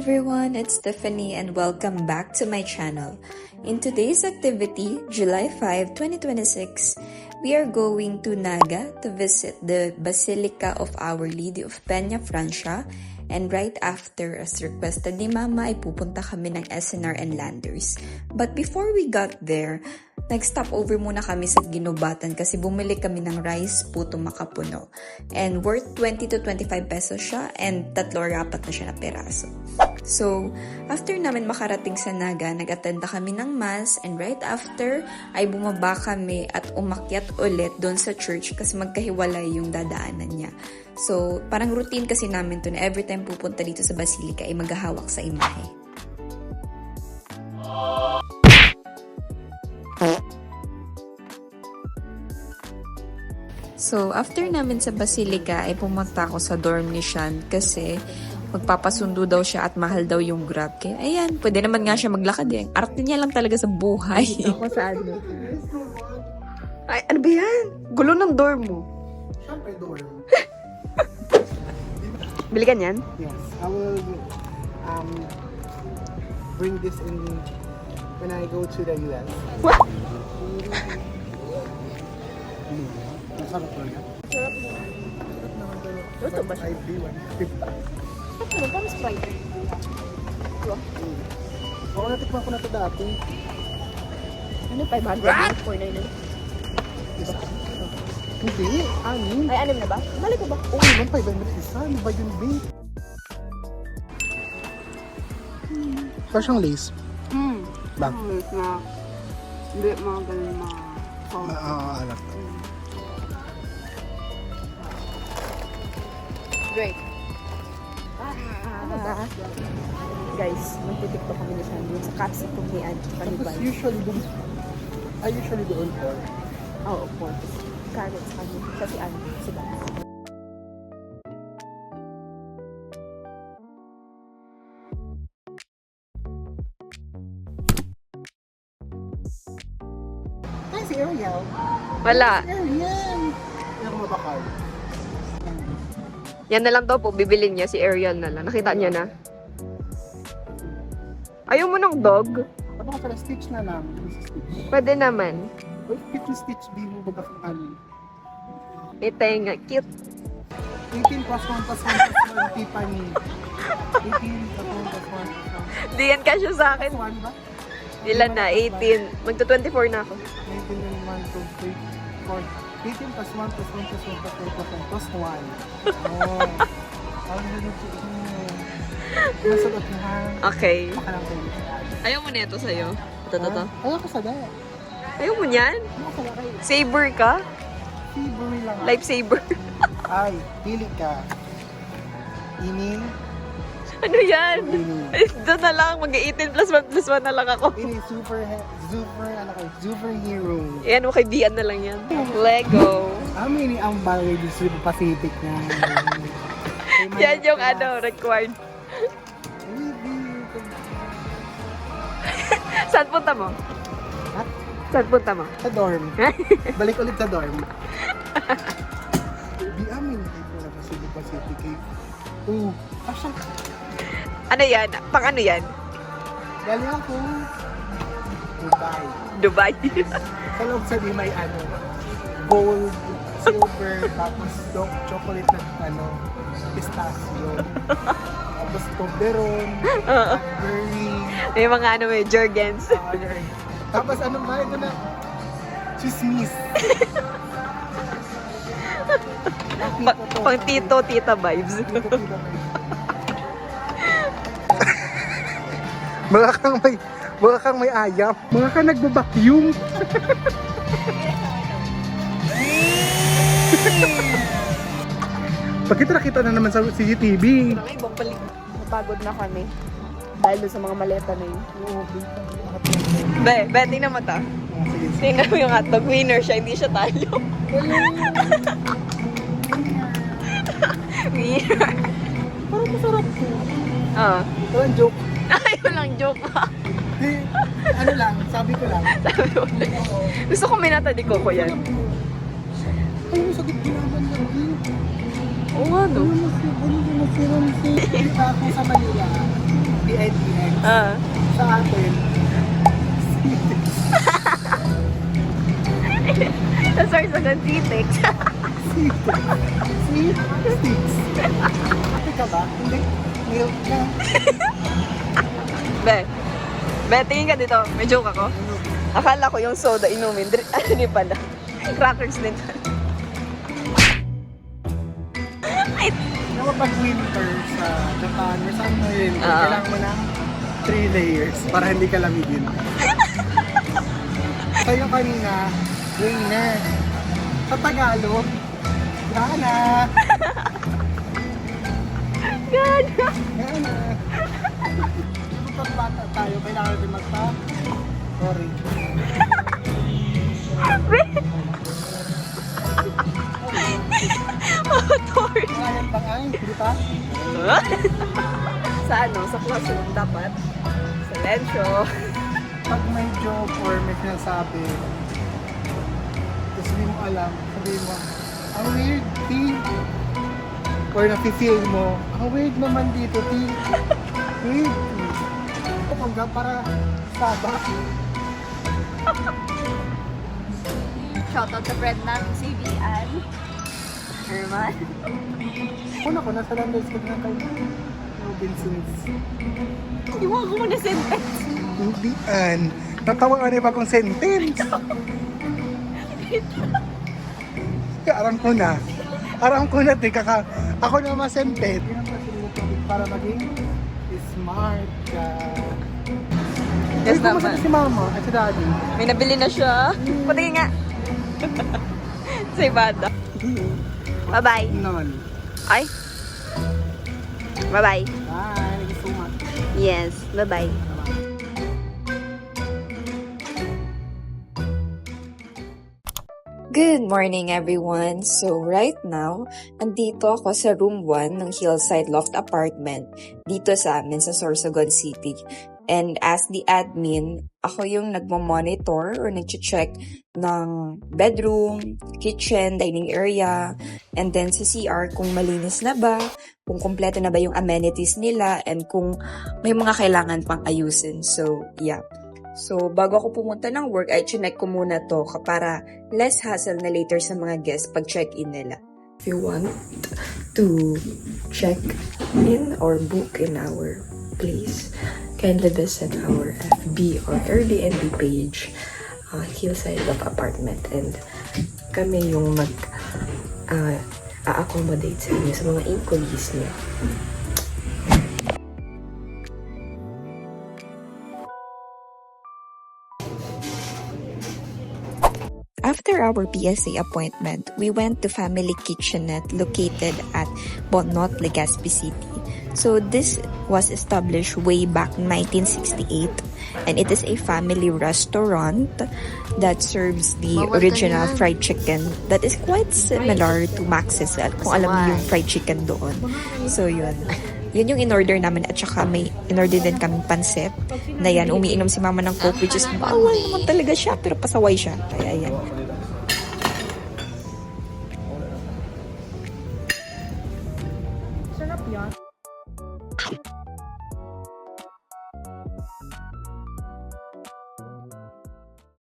everyone, it's Stephanie and welcome back to my channel. In today's activity, July 5, 2026, we are going to Naga to visit the Basilica of Our Lady of Peña Francia, and right after, as requested ni Mama, ay pupunta kami ng SNR and Landers. But before we got there, nag-stop over muna kami sa Ginubatan kasi bumili kami ng rice puto makapuno. And worth 20 to 25 pesos siya and 3-4 na siya na peraso. So, after namin makarating sa Naga, nag-attenda kami ng mass and right after ay bumaba kami at umakyat ulit doon sa church kasi magkahiwalay yung dadaanan niya. So, parang routine kasi namin to na every time pupunta dito sa Basilica ay maghahawak sa imahe. So, after namin sa Basilica ay pumunta ako sa dorm ni Sean kasi magpapasundo daw siya at mahal daw yung Grab. Kaya, ayan, pwede naman nga siya maglakad eh. Arte niya lang talaga sa buhay. Ako sa ano. Ay, ano ba yan? Gulo ng dorm mo. Siyempre, dorm. Bili ka niyan? Yes. I will bring this in when I go to the US. What? Masarap to yan. Luto ba siya? 150. Ano ba? Sprite? Oo, natikman ko na ito dati. Ano? 500? 499? Isa. Hindi, anim. Ay, anim na ba? Mali ko ba? Oo, naman 500 isa. Ano ba yun, babe? Parang siyang lace. Bag. Na, hindi mga ganun mga Alam. Great. Guys, magtitiktok kami na siya doon sa capsicum ni Angie Tapos Panibay. I usually doon for. Oo, of course. Carrots kami. Kasi ano, sila. Ay, si Ariel. Wala. Ariel. Hindi ako mabakal. Yan na lang daw po, bibilin niya si Ariel na lang. Nakita niya na. Ayaw mo ng dog? Ano ka pala, stitch na lang. Stitch. Pwede naman. Uy, stitch di mo baga kung ano. May tenga. Cute. 18 plus 1 plus 1 plus 1, Tiffany. 18 plus 1 plus 1 plus 1. Di yan kasya sa akin. Plus 1 ba? Ilan na? 18. Magto-24 na ako. 19 and 1, 2, 3, 4. 18 plus 1 plus 1 plus 1 plus 2 plus 1 plus 1. Oh. Ang ganun po. Masagot na ha. Okay. Makalang kayo. Ayaw mo na ito sa'yo. Ito. Ayaw ko sa daya. Ayaw mo niyan? Ayaw ko sa kayo. Saber ka? February lang. Lifesaver. Ay, pili ka. Ini. Ano yan? Ini. Ito na lang. Mag-18 plus 1 plus 1 na lang ako. Ini super hero. Yan, makaibigan na lang yan. Lego. Ini ang bagay dito sa Pacific na. Yan yung ano, required. Saan punta mo? Ha? Saan punta mo? Sa dorm. Balik ulit sa dorm. Di amin ito na Pacific. Asya. Ano yan? Pang ano yan? Galing ako. Dubai. Dubai. Sa loob sa may ano, gold, silver, tapos chocolate na pistachio. Tapos Toblerone, Blackberry. May mga ano, may Jergens. Tapos anong ba ito na? Chismis. Pang tito, tita vibes. Baka kang may ayam. Baka kang nagbabacuum. Bakit nakita na naman sa CCTV? Ibang balik. Napagod na kami. Dahil doon sa mga maleta na yun. Be, tingnan mo ta. Tingnan mo yung hotdog. Winner siya, hindi siya talo. Winner. Parang masarap ko. Oo. Parang joke. Ay, walang joke pa. Ano lang, sabi ko lang. Gusto ko minata di Coco yan. Ay, sa gitnaman lang din. Oo nga no. Ano na ako sa Manila. DITX. Ah. Sa atin, Sa source ng Citex. sticks. Ate ka ba? Hindi. Milk na. Be, tingin ka dito. May joke ako. Akala ko yung soda inumin. Hindi pala. Crackers din. Naman pag winter sa Japan, or saan mo yun, kailangan mo ng 3 layers para hindi ka lamigin. Kayo kanina, winner. Sa Tagalog, gana. Gana. Gana. Kapag bata tayo, kailangan din mag-top. Sorry. Motor. Ngayon bang ay, di ba? Sa ano? Sa classroom dapat. Silensyo. Pag may joke or may sinasabi, tapos hindi mo alam, sabihin mo, ang weird, T. Or nafe-feel mo, ang weird naman dito, T. Weird, T. Kapag para sabak. Shoutout sa friend namin si Vian. Herman. Kung ako, nasa Landers ko na kayo. Robinsons. Iwan ko muna sentence. Hindi, An. Natawa ka na ba kung sentence? Aram ko na. Aram ko na, tika ka. Ako na masentence. Para maging smart ka. Yes, Uy, kumusta naman. si mama at si daddy? May nabili na siya. Patingin nga. Sa Ibada. Bye-bye. Non. Ay. Bye-bye. Bye. Thank you so much. Yes. Bye-bye. Good morning, everyone! So, right now, andito ako sa room 1 ng Hillside Loft Apartment dito sa amin sa Sorsogon City. And as the admin, ako yung nagmamonitor or nag-check ng bedroom, kitchen, dining area, and then sa CR kung malinis na ba, kung kompleto na ba yung amenities nila, and kung may mga kailangan pang ayusin. So, yeah. So, bago ako pumunta ng work, ay chinek ko muna to para less hassle na later sa mga guests pag check-in nila. If you want to check in or book in our place, kindly visit our FB or Airbnb page, Hillside Love Apartment. And kami yung a-accommodate sa inyo sa mga inquiries niyo. After our PSA appointment, we went to Family Kitchenette located at Bonot, Legazpi City. So this was established way back 1968 and it is a family restaurant that serves the original fried chicken that is quite similar to Max's, kung alam niyo yung fried chicken doon. So yun. Yun yung in-order namin at saka may in-order din kaming pansit na yan, umiinom si mama ng coke which is bawal naman talaga siya pero pasaway siya. Kaya yan. Sarap yan.